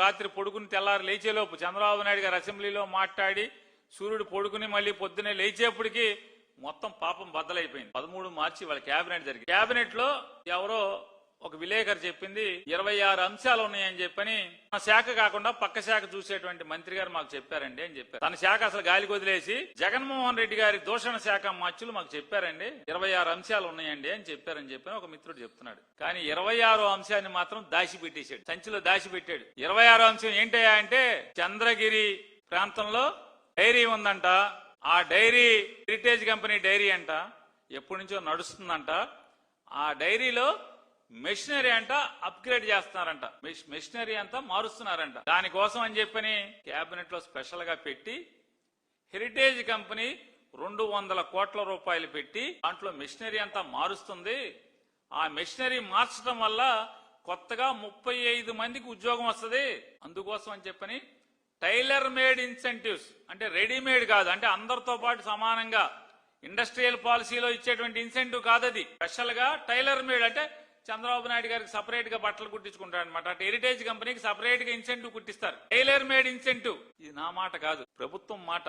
రాత్రి పొడుకుని తెల్లారి లేచేలోపు చంద్రబాబు నాయుడు గారు అసెంబ్లీలో మాట్లాడి సూర్యుడు పొడుకుని మళ్ళీ పొద్దునే లేచేపటికి మొత్తం పాపం బద్దలైపోయింది. 13 మార్చి వాళ్ళ కేబినెట్ జరిగింది. కేబినెట్ లో ఎవరో ఒక విలేకరు చెప్పింది 26 అంశాలు ఉన్నాయని చెప్పని మన శాఖ కాకుండా పక్క శాఖ చూసేటువంటి మంత్రి గారు మాకు చెప్పారండి అని చెప్పారు. తన శాఖ అసలు గాలికి వదిలేసి జగన్మోహన్ రెడ్డి గారి దూషణ శాఖ మచ్చులు మాకు చెప్పారండి 26 అంశాలు ఉన్నాయండి అని చెప్పారని చెప్పని ఒక మిత్రుడు చెప్తున్నాడు. కానీ 26 అంశాన్ని మాత్రం దాచిపెట్టేశాడు, సంచిలో దాచిపెట్టాడు. 26 అంశం ఏంటయ్యా అంటే చంద్రగిరి ప్రాంతంలో డైరీ ఉందంట. ఆ డైరీ హెరిటేజ్ కంపెనీ డైరీ అంట, ఎప్పటి నుంచో నడుస్తుందంట. ఆ డైరీలో మెషినరీ అంట అప్గ్రేడ్ చేస్తున్నారంట, మెషినరీ అంతా మారుస్తున్నారంట. దానికోసం అని చెప్పని కేబినెట్ లో స్పెషల్ గా పెట్టి హెరిటేజ్ కంపెనీ 200 కోట్ల రూపాయలు పెట్టి దాంట్లో మెషినరీ అంతా మారుస్తుంది. ఆ మెషినరీ మార్చడం వల్ల కొత్తగా 35 మందికి ఉద్యోగం వస్తుంది. అందుకోసం అని చెప్పని టైలర్ మేడ్ ఇన్సెంటివ్స్, అంటే రెడీమేడ్ కాదు, అంటే అందరితో పాటు సమానంగా ఇండస్ట్రియల్ పాలసీలో ఇచ్చేటువంటి ఇన్సెంటివ్ కాదు, అది స్పెషల్ గా టైలర్ మేడ్. అంటే చంద్రబాబు నాయుడు గారికి సపరేట్ గా బట్టలు కుట్టించుకుంటారు అనమాట. అటు హెరిటేజ్ కంపెనీకి సపరేట్ గా ఇన్సెంటివ్ కుట్టిస్తారు, టైలర్ మేడ్ ఇన్సెంటివ్. ఇది నా మాట కాదు, ప్రభుత్వం మాట.